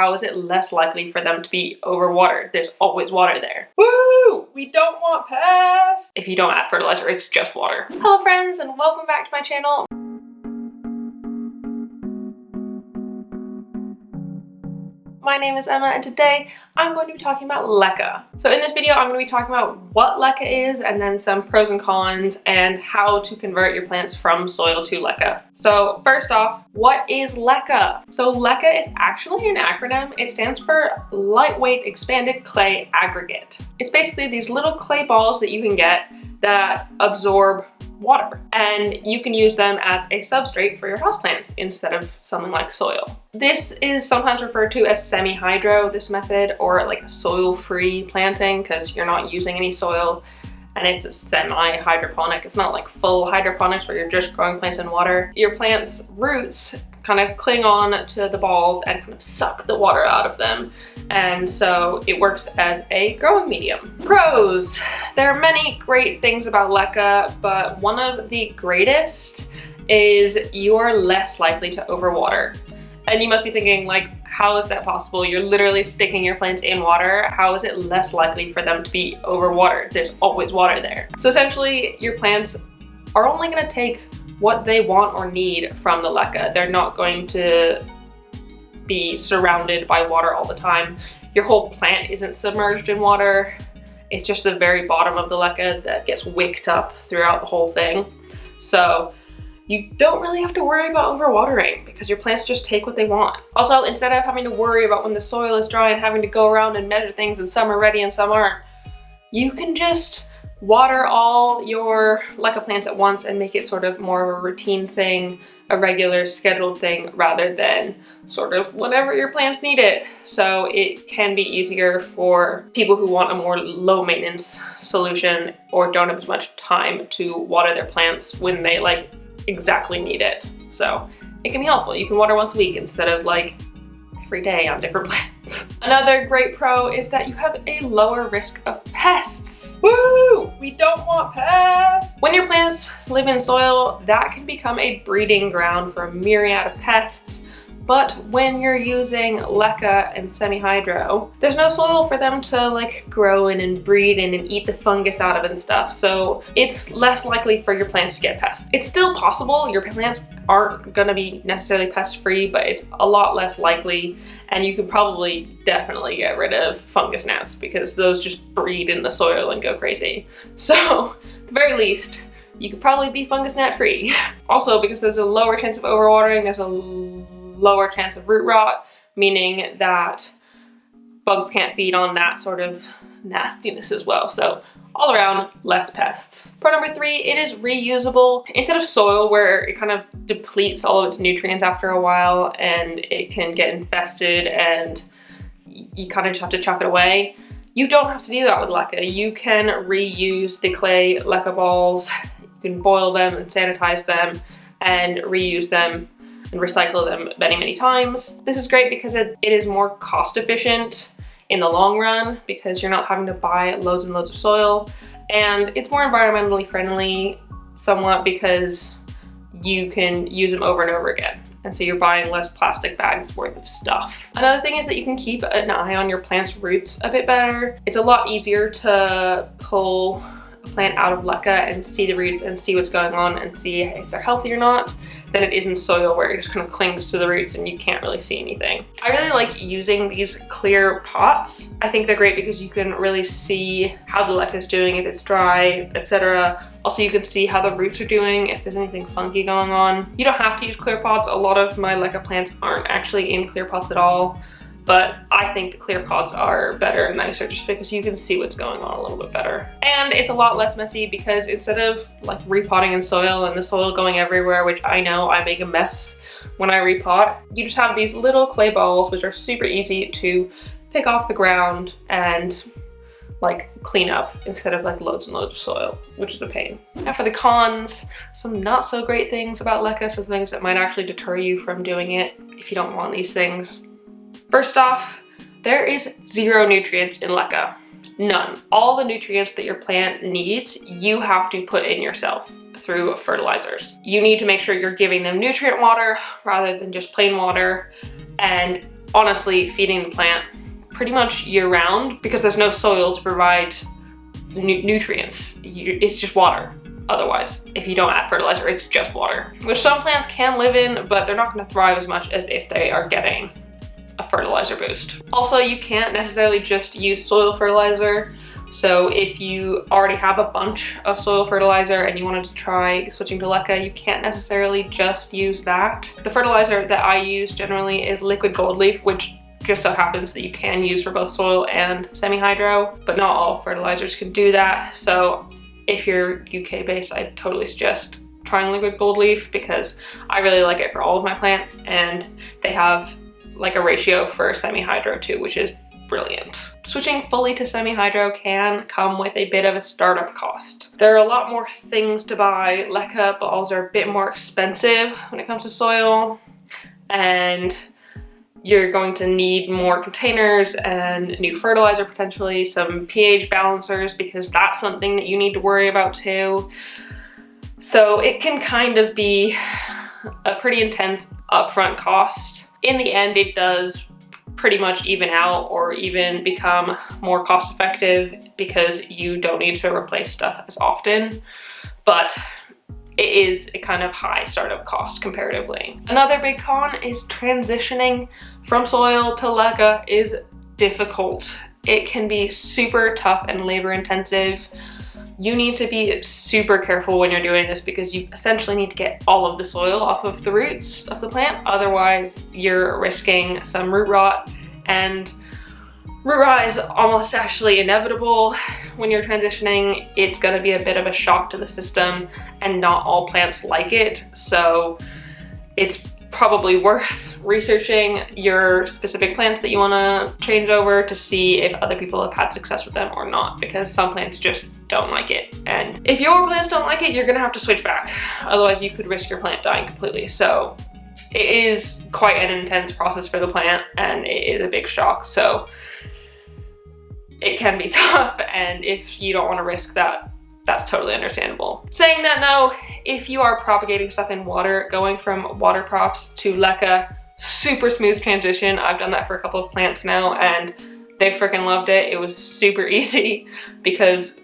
how is it less likely for them to be overwatered? There's always water there. Woo! We don't want pests! If you don't add fertilizer, it's just water. Hello friends, and welcome back to my channel. My name is Emma, and today I'm going to be talking about LECA. So in this video, I'm going to be talking about what LECA is, and then some pros and cons, and how to convert your plants from soil to LECA. So first off, what is LECA? So LECA is actually an acronym. It stands for Lightweight Expanded Clay Aggregate. It's basically these little clay balls that you can get that absorb water, and you can use them as a substrate for your houseplants instead of something like soil. This is sometimes referred to as semi-hydro, this method, or like soil-free planting, because you're not using any soil, and it's a semi-hydroponic. It's not like full hydroponics where you're just growing plants in water. Your plant's roots kind of cling on to the balls and kind of suck the water out of them. And so it works as a growing medium. Pros. There are many great things about LECA, but one of the greatest is you are less likely to overwater. And you must be thinking, like, how is that possible? You're literally sticking your plants in water. How is it less likely for them to be overwatered? There's always water there. So essentially, your plants are only gonna take what they want or need from the LECA. They're not going to be surrounded by water all the time. Your whole plant isn't submerged in water. It's just the very bottom of the LECA that gets wicked up throughout the whole thing. So you don't really have to worry about overwatering because your plants just take what they want. Also, instead of having to worry about when the soil is dry and having to go around and measure things and some are ready and some aren't, you can just water all your LECA plants at once and make it sort of more of a routine thing, a regular scheduled thing, rather than sort of whenever your plants need it. So it can be easier for people who want a more low maintenance solution or don't have as much time to water their plants when they like exactly need it. So it can be helpful. You can water once a week instead of like every day on different plants. Another great pro is that you have a lower risk of pests. Woo! We don't want pests! When your plants live in soil, that can become a breeding ground for a myriad of pests. But when you're using LECA and semi-hydro, there's no soil for them to like grow in and breed in and eat the fungus out of and stuff. So it's less likely for your plants to get pests. It's still possible. Your plants aren't gonna be necessarily pest-free, but it's a lot less likely. And you can probably definitely get rid of fungus gnats because those just breed in the soil and go crazy. So at the very least, you could probably be fungus gnat free. Also, because there's a lower chance of overwatering, there's a lower chance of root rot, meaning that bugs can't feed on that sort of nastiness as well. So all around, less pests. Pro number 3, it is reusable. Instead of soil where it kind of depletes all of its nutrients after a while and it can get infested and you kind of just have to chuck it away, you don't have to do that with LECA. You can reuse the clay LECA balls. You can boil them and sanitize them and reuse them and recycle them many, many times. This is great because it is more cost efficient in the long run because you're not having to buy loads and loads of soil, and it's more environmentally friendly somewhat because you can use them over and over again. And so you're buying less plastic bags worth of stuff. Another thing is that you can keep an eye on your plant's roots a bit better. It's a lot easier to pull a plant out of LECA and see the roots and see what's going on and see if they're healthy or not than it is in soil where it just kind of clings to the roots and you can't really see anything. I really like using these clear pots. I think they're great because you can really see how the LECA is doing, if it's dry, etc. Also, you can see how the roots are doing, if there's anything funky going on. You don't have to use clear pots. A lot of my LECA plants aren't actually in clear pots at all. But I think the clear pots are better and nicer just because you can see what's going on a little bit better. And it's a lot less messy because instead of like repotting in soil and the soil going everywhere, which I know I make a mess when I repot, you just have these little clay balls which are super easy to pick off the ground and like clean up instead of like loads and loads of soil, which is a pain. Now for the cons, some not so great things about LECA, so things that might actually deter you from doing it if you don't want these things. First off, there is 0 nutrients in LECA. None. All the nutrients that your plant needs, you have to put in yourself through fertilizers. You need to make sure you're giving them nutrient water rather than just plain water, and honestly feeding the plant pretty much year round because there's no soil to provide nutrients. It's just water. Otherwise, if you don't add fertilizer, it's just water, which some plants can live in, but they're not going to thrive as much as if they are getting a fertilizer boost. Also, you can't necessarily just use soil fertilizer. So if you already have a bunch of soil fertilizer and you wanted to try switching to LECA, you can't necessarily just use that. The fertilizer that I use generally is liquid gold leaf, which just so happens that you can use for both soil and semi-hydro, but not all fertilizers can do that. So if you're UK based, I totally suggest trying liquid gold leaf because I really like it for all of my plants, and they have like a ratio for semi-hydro too, which is brilliant. Switching fully to semi-hydro can come with a bit of a startup cost. There are a lot more things to buy. LECA balls are a bit more expensive when it comes to soil, and you're going to need more containers and new fertilizer, potentially some pH balancers, because that's something that you need to worry about too. So it can kind of be a pretty intense upfront cost. In the end, it does pretty much even out or even become more cost effective because you don't need to replace stuff as often, but it is a kind of high startup cost comparatively. Another big con is transitioning from soil to LECA is difficult. It can be super tough and labor intensive. You need to be super careful when you're doing this because you essentially need to get all of the soil off of the roots of the plant. Otherwise, you're risking some root rot, and root rot is almost actually inevitable when you're transitioning. It's going to be a bit of a shock to the system, and not all plants like it. So it's probably worth researching your specific plants that you want to change over to see if other people have had success with them or not, because some plants just don't like it. And if your plants don't like it, you're going to have to switch back. Otherwise, you could risk your plant dying completely. So it is quite an intense process for the plant, and it is a big shock. So it can be tough, and if you don't want to risk that, that's totally understandable. Saying that though, if you are propagating stuff in water, going from water props to LECA, super smooth transition. I've done that for a couple of plants now and they freaking loved it. It was super easy because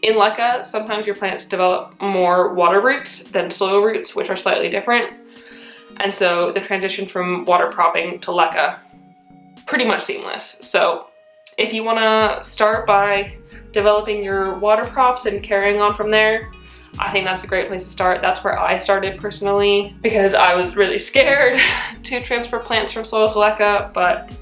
in LECA, sometimes your plants develop more water roots than soil roots, which are slightly different. And so the transition from water propping to LECA, pretty much seamless. So if you wanna start by developing your water props and carrying on from there, I think that's a great place to start. That's where I started personally because I was really scared to transfer plants from soil to LECA, but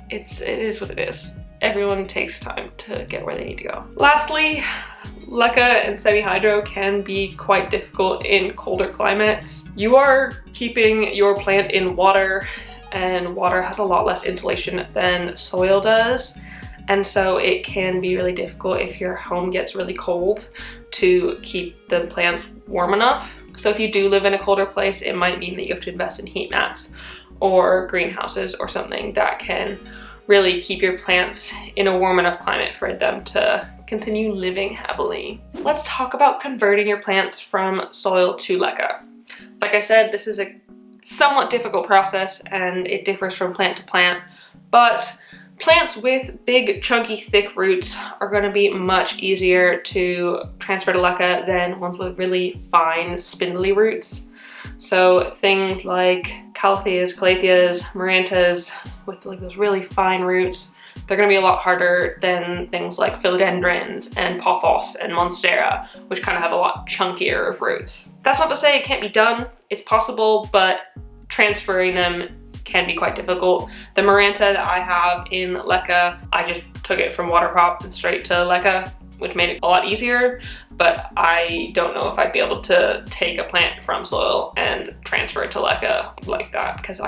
it is what it is. Everyone takes time to get where they need to go. Lastly, LECA and semi-hydro can be quite difficult in colder climates. You are keeping your plant in water, and water has a lot less insulation than soil does. And so it can be really difficult if your home gets really cold to keep the plants warm enough. So if you do live in a colder place, it might mean that you have to invest in heat mats or greenhouses or something that can really keep your plants in a warm enough climate for them to continue living happily. Let's talk about converting your plants from soil to LECA. Like I said, this is a somewhat difficult process and it differs from plant to plant, but plants with big, chunky, thick roots are going to be much easier to transfer to LECA than ones with really fine, spindly roots. So things like calatheas, calatheas, marantas with like those really fine roots, they're going to be a lot harder than things like philodendrons and pothos and monstera, which kind of have a lot chunkier of roots. That's not to say it can't be done. It's possible, but transferring them can be quite difficult. The maranta that I have in LECA, I just took it from water prop and straight to LECA, which made it a lot easier, but I don't know if I'd be able to take a plant from soil and transfer it to LECA like that, because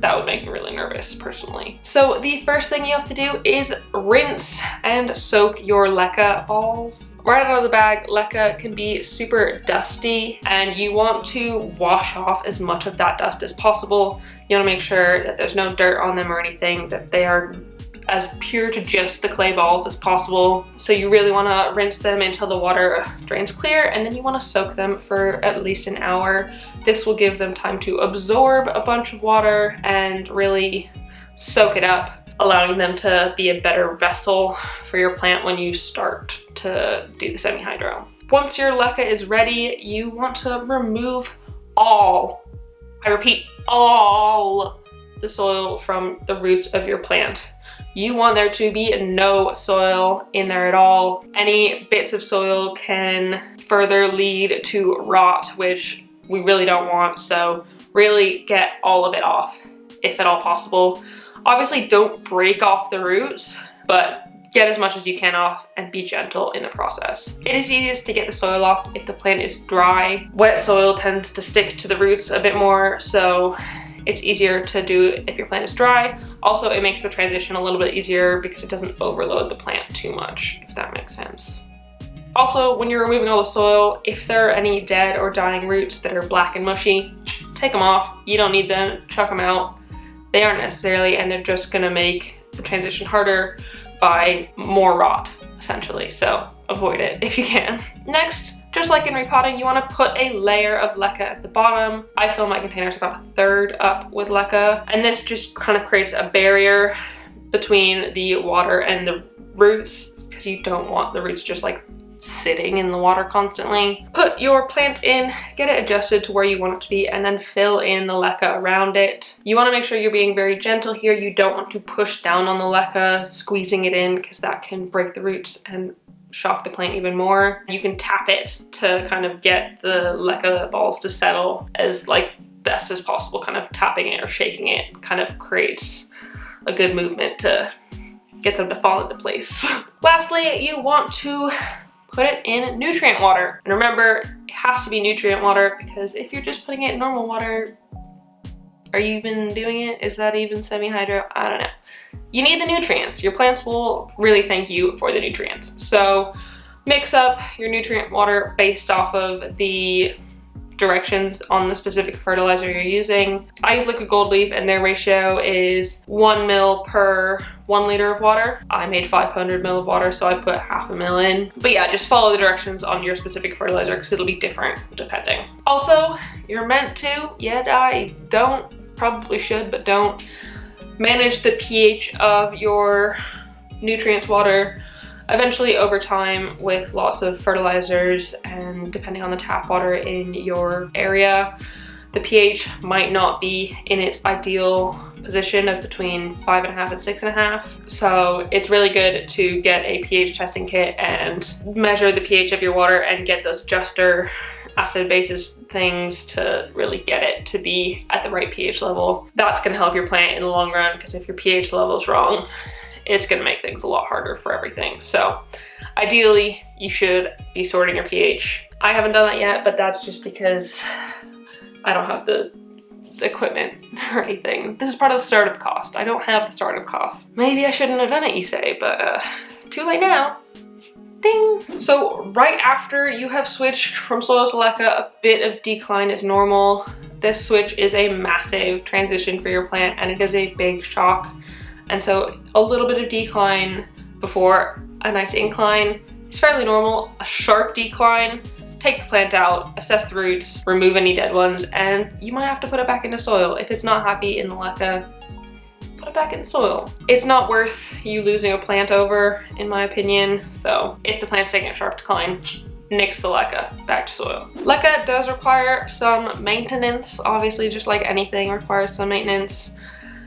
that would make me really nervous personally. So the first thing you have to do is rinse and soak your LECA balls. Right out of the bag, LECA can be super dusty and you want to wash off as much of that dust as possible. You want to make sure that there's no dirt on them or anything, that they are as pure to just the clay balls as possible. So you really want to rinse them until the water drains clear, and then you want to soak them for at least an hour. This will give them time to absorb a bunch of water and really soak it up, allowing them to be a better vessel for your plant when you start to do the semi-hydro. Once your LECA is ready, you want to remove all, I repeat, all the soil from the roots of your plant. You want there to be no soil in there at all. Any bits of soil can further lead to rot, which we really don't want, so really get all of it off, if at all possible. Obviously, don't break off the roots, but get as much as you can off and be gentle in the process. It is easiest to get the soil off if the plant is dry. Wet soil tends to stick to the roots a bit more, so it's easier to do if your plant is dry. Also, it makes the transition a little bit easier because it doesn't overload the plant too much, if that makes sense. Also, when you're removing all the soil, if there are any dead or dying roots that are black and mushy, take them off. You don't need them, chuck them out. They aren't necessarily, and they're just gonna make the transition harder by more rot, essentially. So avoid it if you can. Next, just like in repotting, you want to put a layer of LECA at the bottom. I fill my containers about a third up with LECA, and this just kind of creates a barrier between the water and the roots, because you don't want the roots just like sitting in the water constantly. Put your plant in, get it adjusted to where you want it to be, and then fill in the LECA around it. You want to make sure you're being very gentle here. You don't want to push down on the LECA, squeezing it in, because that can break the roots and shock the plant even more. You can tap it to kind of get the LECA balls to settle as like best as possible. Kind of tapping it or shaking it kind of creates a good movement to get them to fall into place. Lastly, you want to put it in nutrient water. And remember, it has to be nutrient water, because if you're just putting it in normal water, are you even doing it? Is that even semi-hydro? I don't know. You need the nutrients. Your plants will really thank you for the nutrients. So mix up your nutrient water based off of the directions on the specific fertilizer you're using. I use Liquid Gold Leaf, and their ratio is 1 ml per 1 liter of water. I made 500 ml of water, so I put half a ml in. But yeah, just follow the directions on your specific fertilizer, because it'll be different depending. Also, you're meant to, probably should, but don't, manage the pH of your nutrients water. Eventually, over time, with lots of fertilizers and depending on the tap water in your area, the pH might not be in its ideal position of between 5.5 and 6.5. So it's really good to get a pH testing kit and measure the pH of your water and get those adjuster acid basis things to really get it to be at the right pH level. That's gonna help your plant in the long run, because if your pH level is wrong, it's gonna make things a lot harder for everything. So ideally, you should be sorting your pH. I haven't done that yet, but that's just because I don't have the equipment or anything. This is part of the startup cost. I don't have the startup cost. Maybe I shouldn't have done it, you say, but too late now. Ding. So right after you have switched from soil to LECA, a bit of decline is normal. This switch is a massive transition for your plant, and it is a big shock. And so a little bit of decline before a nice incline is fairly normal. A sharp decline, take the plant out, assess the roots, remove any dead ones, and you might have to put it back into soil. If it's not happy in the LECA, put it back in the soil. It's not worth you losing a plant over, in my opinion. So if the plant's taking a sharp decline, nix the LECA, back to soil. LECA does require some maintenance. Obviously, just like anything requires some maintenance.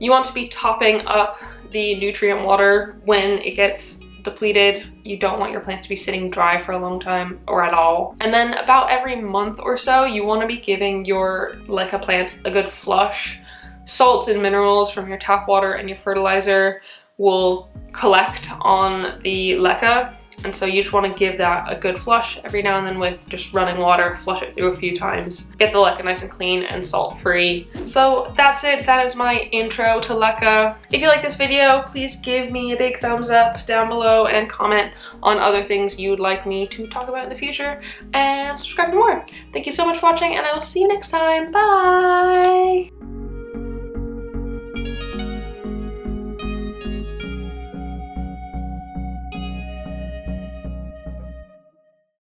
You want to be topping up the nutrient water when it gets depleted. You don't want your plants to be sitting dry for a long time or at all. And then about every month or so, you want to be giving your LECA plants a good flush. Salts and minerals from your tap water and your fertilizer will collect on the LECA, and so you just want to give that a good flush every now and then with just running water. Flush it through a few times, get the LECA nice and clean and salt free. So that's it. That is my intro to LECA. If you like this video, please give me a big thumbs up down below and comment on other things you would like me to talk about in the future, and subscribe for more. Thank you so much for watching, and I will see you next time. Bye.